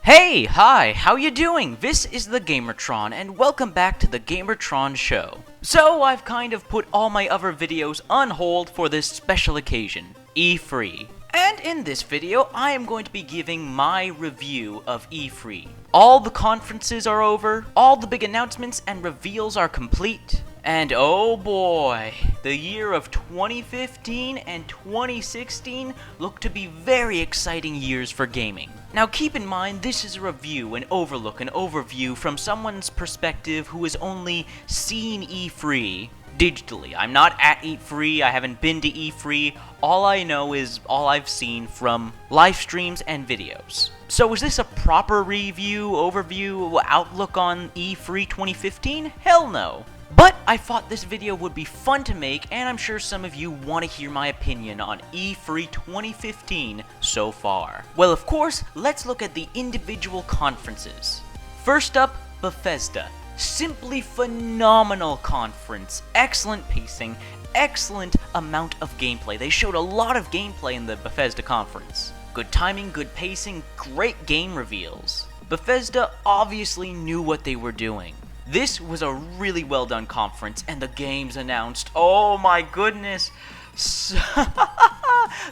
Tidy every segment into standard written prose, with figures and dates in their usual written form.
Hey, hi, how you doing? This is the GamerTron, and welcome back to the GamerTron show. So, I've kind of put all my other videos on hold for this special occasion, E3. And in this video, I am going to be giving my review of E3. All the conferences are over, all the big announcements and reveals are complete, and oh boy, the year of 2015 and 2016 look to be very exciting years for gaming. Now keep in mind, this is a review, an overview from someone's perspective who has only seen E3 digitally. I'm not at E3, I haven't been to E3, all I know is all I've seen from live streams and videos. So is this a proper review, overview, outlook on E3 2015? Hell no. But I thought this video would be fun to make, and I'm sure some of you want to hear my opinion on E3 2015 so far. Well, of course, let's look at the individual conferences. First up, Bethesda. Simply phenomenal conference, excellent pacing, excellent amount of gameplay. They showed a lot of gameplay in the Bethesda conference. Good timing, good pacing, great game reveals. Bethesda obviously knew what they were doing. This was a really well done conference, and the games announced, oh my goodness,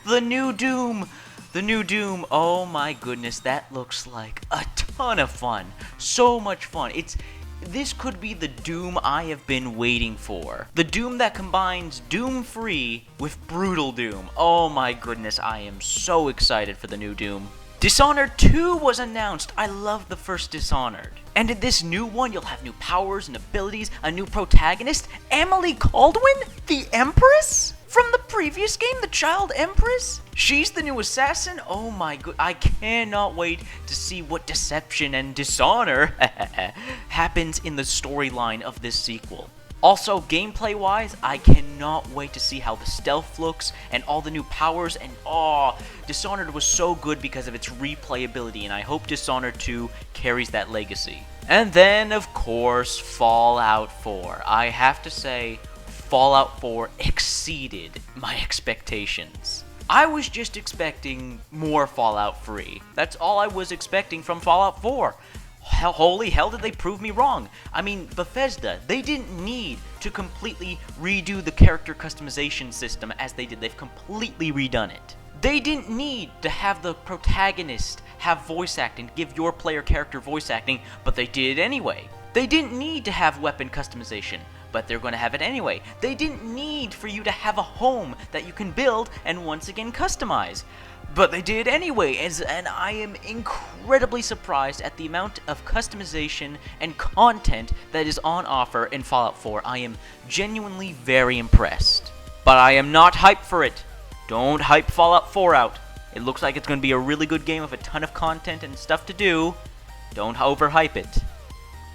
the new Doom, oh my goodness, that looks like a ton of fun, so much fun. This could be the Doom I have been waiting for. The Doom that combines Doom Free with Brutal Doom. Oh my goodness, I am so excited for the new Doom. Dishonored 2 was announced. I love the first Dishonored. And in this new one, you'll have new powers and abilities, a new protagonist, Emily Caldwin, the Empress? From the previous game, the Child Empress? She's the new assassin? Oh my god, I cannot wait to see what deception and dishonor happens in the storyline of this sequel. Also, gameplay-wise, I cannot wait to see how the stealth looks and all the new powers, and Dishonored was so good because of its replayability, and I hope Dishonored 2 carries that legacy. And then, of course, Fallout 4. I have to say, Fallout 4 exceeded my expectations. I was just expecting more Fallout 3. That's all I was expecting from Fallout 4. Holy hell, did they prove me wrong? I mean, Bethesda, they didn't need to completely redo the character customization system as they did. They've completely redone it. They didn't need to have the protagonist have voice acting, give your player character voice acting, but they did it anyway. They didn't need to have weapon customization, but they're going to have it anyway. They didn't need for you to have a home that you can build and once again customize. But they did anyway, and I am incredibly surprised at the amount of customization and content that is on offer in Fallout 4. I am genuinely very impressed. But I am not hyped for it. Don't hype Fallout 4 out. It looks like it's going to be a really good game with a ton of content and stuff to do. Don't overhype it.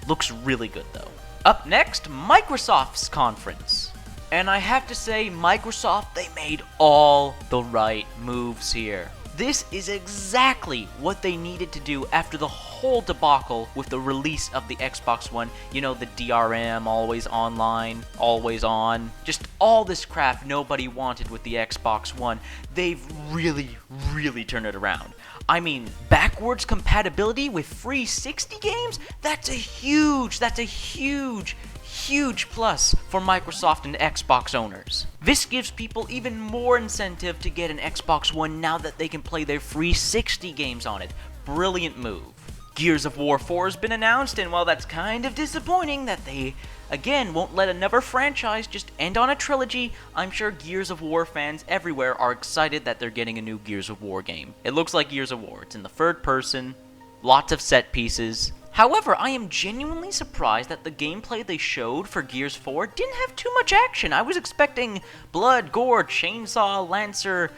Looks really good though. Up next, Microsoft's conference. And I have to say, Microsoft, they made all the right moves here. This is exactly what they needed to do after the whole debacle with the release of the Xbox One. You know, the DRM, always online, always on. Just all this crap nobody wanted with the Xbox One. They've really turned it around. I mean, backwards compatibility with free 60 games? That's a huge plus for Microsoft and Xbox owners. This gives people even more incentive to get an Xbox One now that they can play their free 60 games on it. Brilliant move. Gears of War 4 has been announced, and while that's kind of disappointing that they, again, won't let another franchise just end on a trilogy, I'm sure Gears of War fans everywhere are excited that they're getting a new Gears of War game. It looks like Gears of War. It's in the third person, lots of set pieces. However, I am genuinely surprised that the gameplay they showed for Gears 4 didn't have too much action. I was expecting blood, gore, chainsaw, lancer,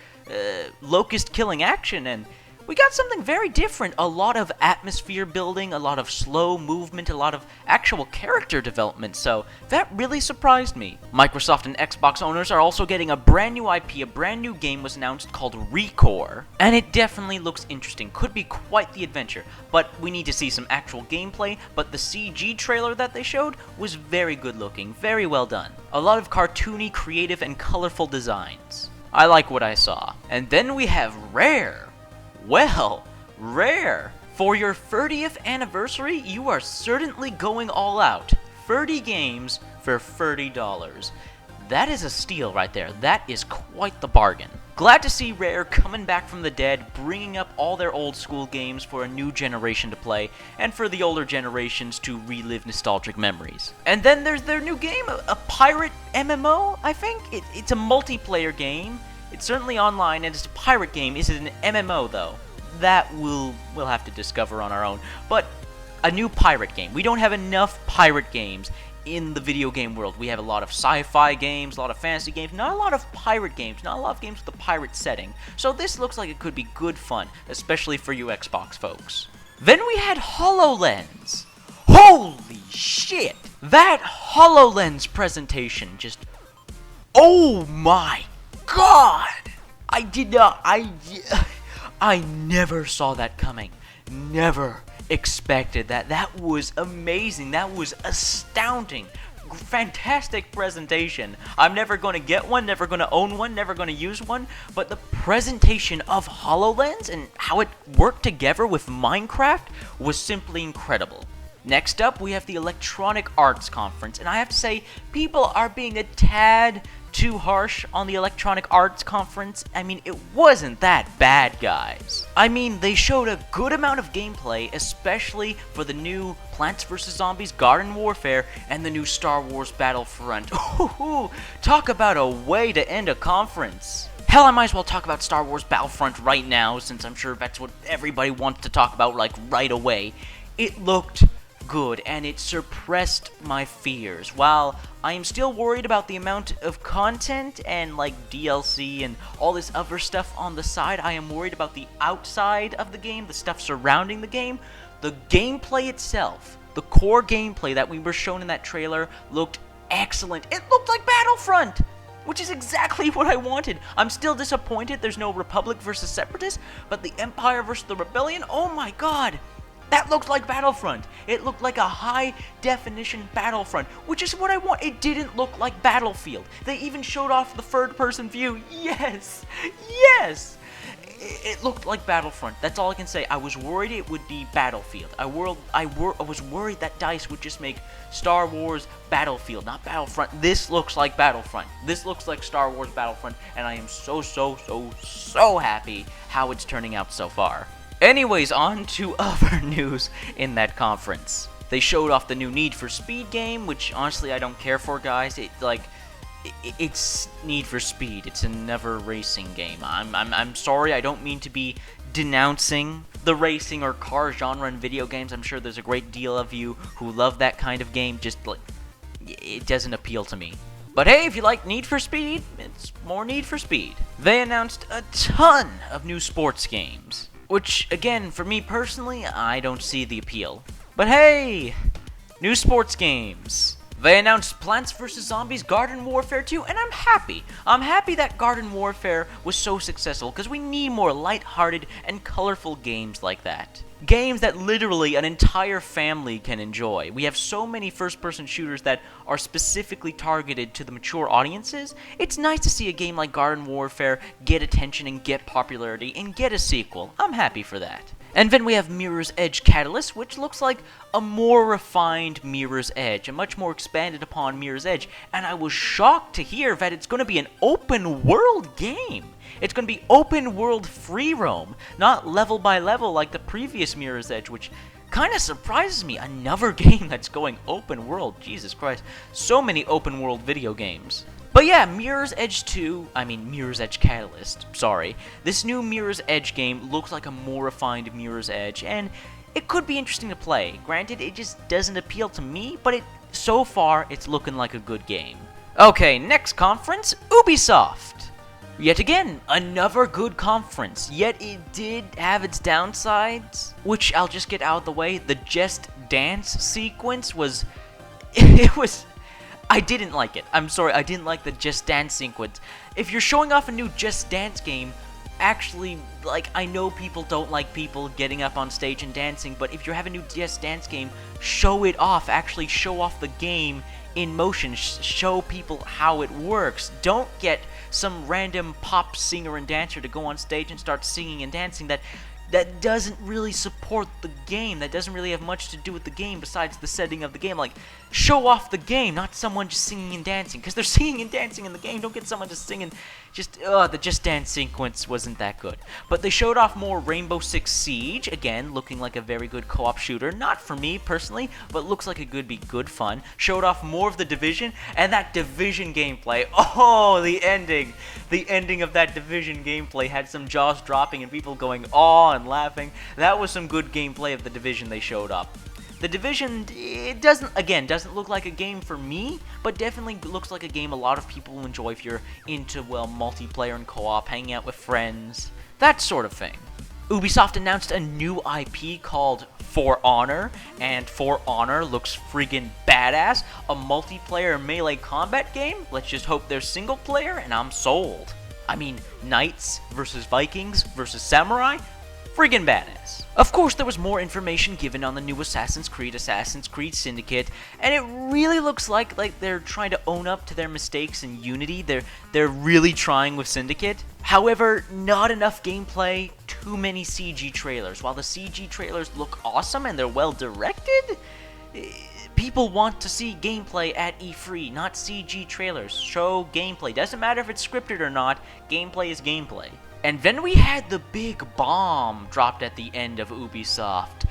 locust killing action, and we got something very different. A lot of atmosphere building, a lot of slow movement, a lot of actual character development, so that really surprised me. Microsoft and Xbox owners are also getting a brand new IP, a brand new game was announced called ReCore, and it definitely looks interesting. Could be quite the adventure, but we need to see some actual gameplay, but the CG trailer that they showed was very good looking, very well done. A lot of cartoony, creative, and colorful designs. I like what I saw. And then we have Rare. Well, Rare For your 30th anniversary, you are certainly going all out. 30 games for $30. That is a steal right there. That is quite the bargain. Glad to see Rare coming back from the dead, bringing up all their old school games for a new generation to play, and for the older generations to relive nostalgic memories. And then there's their new game, a pirate MMO, I think? It's a multiplayer game. It's certainly online, and it's a pirate game. Is it an MMO, though? That we'll have to discover on our own. But a new pirate game. We don't have enough pirate games in the video game world. We have a lot of sci-fi games, a lot of fantasy games, not a lot of pirate games, not a lot of games with a pirate setting. So this looks like it could be good fun, especially for you Xbox folks. Then we had HoloLens. Holy shit! That HoloLens presentation just... Oh my god! I never saw that coming. Never expected that. That was amazing. That was astounding. Fantastic presentation. I'm never going to get one, never going to own one, never going to use one, but the presentation of HoloLens and how it worked together with Minecraft was simply incredible. Next up, we have the Electronic Arts Conference, and I have to say, people are being a tad too harsh on the Electronic Arts Conference. I mean, it wasn't that bad, guys. I mean, they showed a good amount of gameplay, especially for the new Plants vs. Zombies Garden Warfare and the new Star Wars Battlefront. Ooh, talk about a way to end a conference. Hell, I might as well talk about Star Wars Battlefront right now, since I'm sure that's what everybody wants to talk about, like, right away. It looked good, and it suppressed my fears. While I am still worried about the amount of content and like DLC and all this other stuff on the side, I am worried about the outside of the game, the stuff surrounding the game. The gameplay itself, the core gameplay that we were shown in that trailer, looked excellent. It looked like Battlefront, which is exactly what I wanted. I'm still disappointed there's no Republic versus Separatists, but the Empire versus the Rebellion, oh my god! That looked like Battlefront. It looked like a high-definition Battlefront, which is what I want. It didn't look like Battlefield. They even showed off the third-person view. Yes! Yes! It looked like Battlefront. That's all I can say. I was worried it would be Battlefield. I was worried that DICE would just make Star Wars Battlefield, not Battlefront. This looks like Battlefront. This looks like Star Wars Battlefront, and I am so happy how it's turning out so far. Anyways, on to other news in that conference. They showed off the new Need for Speed game, which honestly I don't care for, guys. It's Need for Speed. It's another racing game. I'm sorry, I don't mean to be denouncing the racing or car genre in video games. I'm sure there's a great deal of you who love that kind of game. Just like, it doesn't appeal to me. But hey, if you like Need for Speed, it's more Need for Speed. They announced a ton of new sports games, which, again, for me personally, I don't see the appeal. But hey, new sports games. They announced Plants vs. Zombies Garden Warfare 2, and I'm happy. I'm happy that Garden Warfare was so successful, because we need more lighthearted and colorful games like that. Games that literally an entire family can enjoy. We have so many first-person shooters that are specifically targeted to the mature audiences. It's nice to see a game like Garden Warfare get attention and get popularity and get a sequel. I'm happy for that. And then we have Mirror's Edge Catalyst, which looks like a more refined Mirror's Edge, a much more expanded upon Mirror's Edge, and I was shocked to hear that it's going to be an open-world game. It's going to be open-world free roam, not level by level like the previous Mirror's Edge, which kind of surprises me. Another game that's going open-world, Jesus Christ. So many open-world video games. But yeah, Mirror's Edge Catalyst, sorry. This new Mirror's Edge game looks like a more refined Mirror's Edge, and it could be interesting to play. Granted, it just doesn't appeal to me, but so far, it's looking like a good game. Okay, next conference, Ubisoft. Yet again, another good conference, yet it did have its downsides, which I'll just get out of the way. The Just Dance sequence was... I didn't like it. I'm sorry, I didn't like the Just Dance sequence. If you're showing off a new Just Dance game, actually, like, I know people don't like people getting up on stage and dancing, but if you have a new Just Dance game, show it off. Actually show off the game in motion. Show people how it works. Don't get some random pop singer and dancer to go on stage and start singing and dancing that that doesn't really support the game, that doesn't really have much to do with the game besides the setting of the game. Like, show off the game, not someone just singing and dancing, because they're singing and dancing in the game. Don't get someone just singing. The Just Dance sequence wasn't that good. But they showed off more Rainbow Six Siege, again, looking like a very good co-op shooter. Not for me, personally, but looks like it could be good fun. Showed off more of the Division, and that Division gameplay. Oh, the ending. The ending of that Division gameplay had some jaws dropping and people going, "Aw," and laughing. That was some good gameplay of the Division they showed up. The Division, it doesn't look like a game for me, but definitely looks like a game a lot of people will enjoy if you're into, well, multiplayer and co-op, hanging out with friends, that sort of thing. Ubisoft announced a new IP called For Honor, and For Honor looks friggin' badass. A multiplayer melee combat game? Let's just hope there's single player, and I'm sold. I mean, Knights versus Vikings versus Samurai? Friggin' badass. Of course, there was more information given on the new Assassin's Creed Syndicate, and it really looks like they're trying to own up to their mistakes in Unity. They're really trying with Syndicate. However, not enough gameplay, too many CG trailers. While the CG trailers look awesome and they're well directed, people want to see gameplay at E3, not CG trailers. Show gameplay. Doesn't matter if it's scripted or not, gameplay is gameplay. And then we had the big bomb dropped at the end of Ubisoft.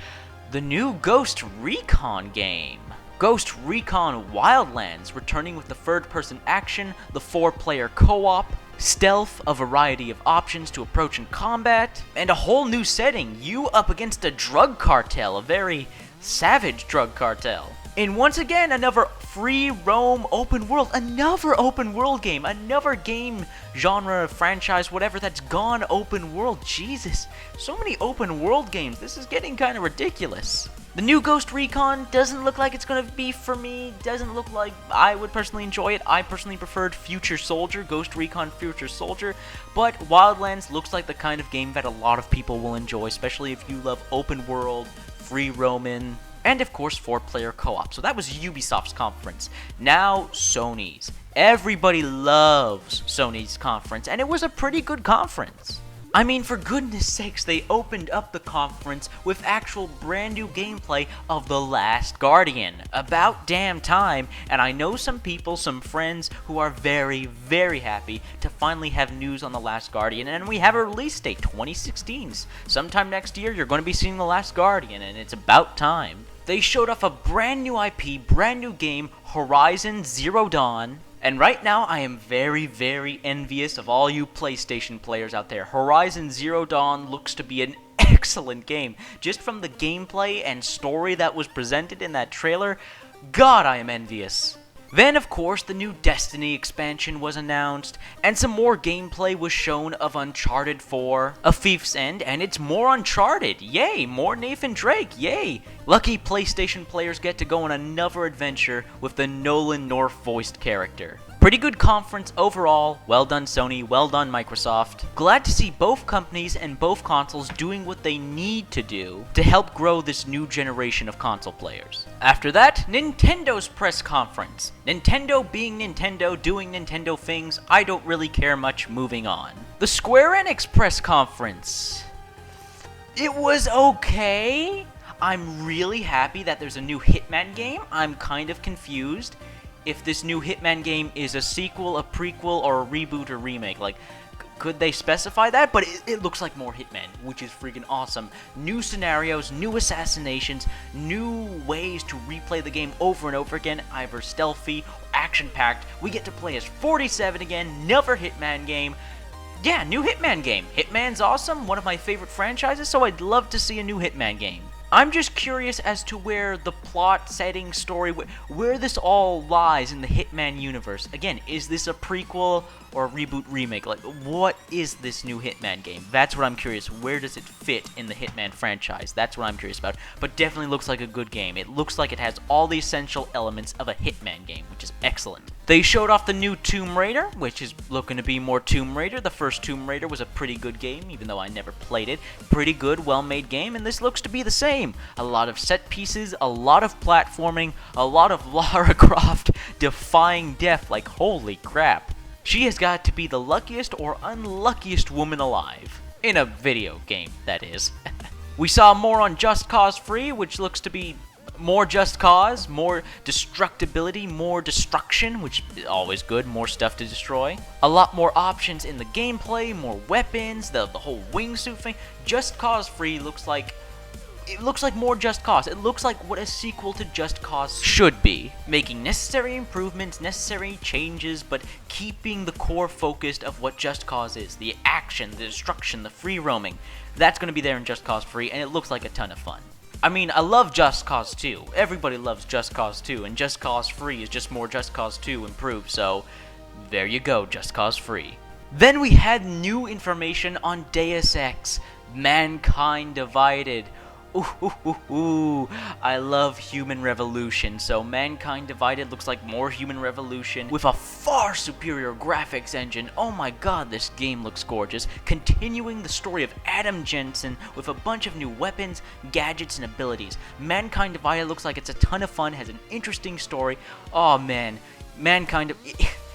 The new Ghost Recon game. Ghost Recon Wildlands, returning with the third-person action, the 4-player co-op, stealth, a variety of options to approach in combat, and a whole new setting. You up against a drug cartel, a very savage drug cartel. And once again, another free roam open world, another open world game, another game genre, franchise, whatever that's gone open world. Jesus, so many open world games. This is getting kind of ridiculous. The new Ghost Recon doesn't look like it's going to be for me, doesn't look like I would personally enjoy it. I personally preferred Future Soldier, Ghost Recon Future Soldier, but Wildlands looks like the kind of game that a lot of people will enjoy, especially if you love open world, free roaming, and of course 4-player co-op. So that was Ubisoft's conference. Now Sony's. Everybody loves Sony's conference, and it was a pretty good conference. I mean, for goodness sakes, they opened up the conference with actual brand new gameplay of The Last Guardian. About damn time, and I know some people, some friends, who are very, very happy to finally have news on The Last Guardian, and we have a release date, 2016. Sometime next year, you're going to be seeing The Last Guardian, and it's about time. They showed off a brand new IP, brand new game, Horizon Zero Dawn. And right now, I am very, very envious of all you PlayStation players out there. Horizon Zero Dawn looks to be an excellent game. Just from the gameplay and story that was presented in that trailer, God, I am envious. Then, of course, the new Destiny expansion was announced, and some more gameplay was shown of Uncharted 4, A Thief's End, and it's more Uncharted. Yay! More Nathan Drake. Yay! Lucky PlayStation players get to go on another adventure with the Nolan North voiced character. Pretty good conference overall. Well done Sony, well done Microsoft. Glad to see both companies and both consoles doing what they need to do to help grow this new generation of console players. After that, Nintendo's press conference. Nintendo being Nintendo, doing Nintendo things, I don't really care much. Moving on. The Square Enix press conference. It was okay. I'm really happy that there's a new Hitman game. I'm kind of confused if this new Hitman game is a sequel, a prequel, or a reboot or remake. Like, could they specify that? But it looks like more Hitman, which is freaking awesome. New scenarios, new assassinations, new ways to replay the game over and over again, either stealthy or action-packed. We get to play as 47 again, another Hitman game. Yeah, new Hitman game. Hitman's awesome, one of my favorite franchises, so I'd love to see a new Hitman game. I'm just curious as to where the plot, setting, story, where this all lies in the Hitman universe. Again, is this a prequel or a reboot remake? Like, what is this new Hitman game? That's what I'm curious. Where does it fit in the Hitman franchise? That's what I'm curious about. But definitely looks like a good game. It looks like it has all the essential elements of a Hitman game, which is excellent. They showed off the new Tomb Raider, which is looking to be more Tomb Raider. The first Tomb Raider was a pretty good game, even though I never played it. Pretty good, well-made game, and this looks to be the same. A lot of set pieces, a lot of platforming, a lot of Lara Croft defying death, like holy crap. She has got to be the luckiest or unluckiest woman alive. In a video game, that is. We saw more on Just Cause Free, which looks to be more Just Cause, more destructibility, more destruction, which is always good, more stuff to destroy. A lot more options in the gameplay, more weapons, the whole wingsuit thing. Just Cause Free looks like more Just Cause. It looks like what a sequel to Just Cause should be. Making necessary improvements, necessary changes, but keeping the core focused of what Just Cause is. The action, the destruction, the free roaming. That's going to be there in Just Cause Free, and it looks like a ton of fun. I mean, I love Just Cause 2. Everybody loves Just Cause 2, and Just Cause Free is just more Just Cause 2 improved, so there you go, Just Cause Free. Then we had new information on Deus Ex, Mankind Divided. Ooh, I love Human Revolution, so Mankind Divided looks like more Human Revolution with a far superior graphics engine. Oh my god, this game looks gorgeous. Continuing the story of Adam Jensen with a bunch of new weapons, gadgets, and abilities. Mankind Divided looks like it's a ton of fun, has an interesting story. Oh man, Mankind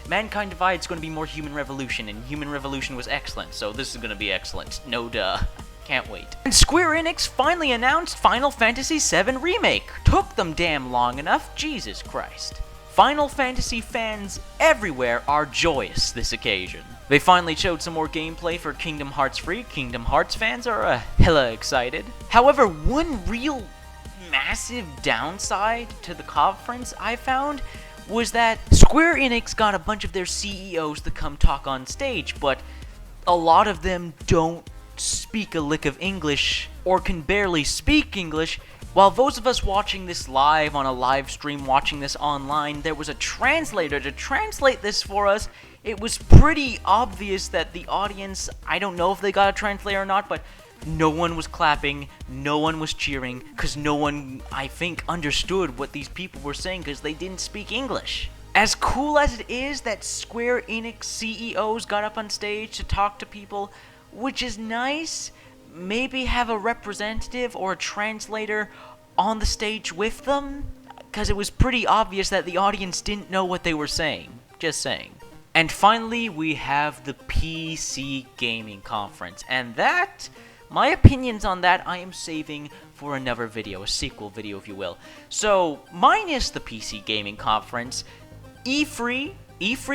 Divided is going to be more Human Revolution, and Human Revolution was excellent, so this is going to be excellent. No duh. Can't wait. And Square Enix finally announced Final Fantasy VII Remake. Took them damn long enough, Jesus Christ. Final Fantasy fans everywhere are joyous this occasion. They finally showed some more gameplay for Kingdom Hearts Free. Kingdom Hearts fans are hella excited. However, one real massive downside to the conference I found was that Square Enix got a bunch of their CEOs to come talk on stage, but a lot of them don't speak a lick of English or can barely speak English. While those of us watching this live on a live stream, watching this online, there was a translator to translate this for us. It was pretty obvious that the audience, I don't know if they got a translator or not, but no one was clapping, no one was cheering, because no one, I think, understood what these people were saying because they didn't speak English. As cool as it is that Square Enix CEOs got up on stage to talk to people, which is nice, maybe have a representative or a translator on the stage with them, because it was pretty obvious that the audience didn't know what they were saying. Just saying. And finally, we have the PC Gaming Conference, and that, my opinions on that, I am saving for another video, a sequel video if you will. So, minus the PC Gaming Conference, E3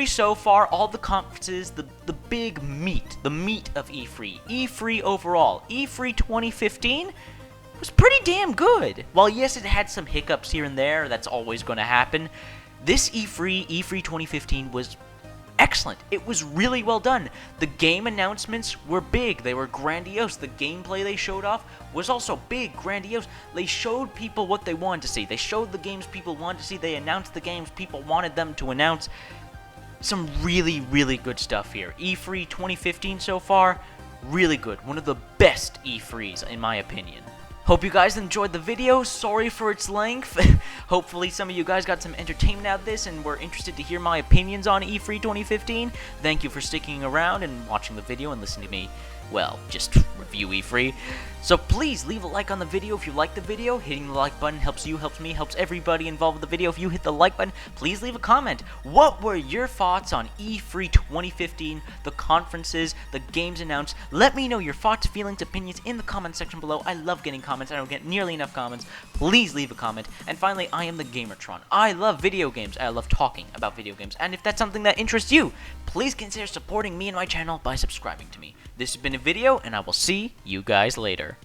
so far, all the conferences, the big meat, the meat of E3 overall, E3 2015 was pretty damn good. While yes, it had some hiccups here and there, that's always going to happen, this E3 2015 was excellent. It was really well done. The game announcements were big, they were grandiose. The gameplay they showed off was also big, grandiose. They showed people what they wanted to see. They showed the games people wanted to see. They announced the games people wanted them to announce. Some really, really good stuff here. E3 2015 so far, really good. One of the best E3s, in my opinion. Hope you guys enjoyed the video. Sorry for its length. Hopefully some of you guys got some entertainment out of this and were interested to hear my opinions on E3 2015. Thank you for sticking around and watching the video and listening to me, well, just review E3. So please leave a like on the video if you like the video. Hitting the like button helps you, helps me, helps everybody involved with the video. If you hit the like button, please leave a comment. What were your thoughts on E3 2015, the conferences, the games announced? Let me know your thoughts, feelings, opinions in the comment section below. I love getting comments. I don't get nearly enough comments. Please leave a comment. And finally, I am the GamerTron. I love video games. I love talking about video games. And if that's something that interests you, please consider supporting me and my channel by subscribing to me. This has been a video, and I will see you guys later.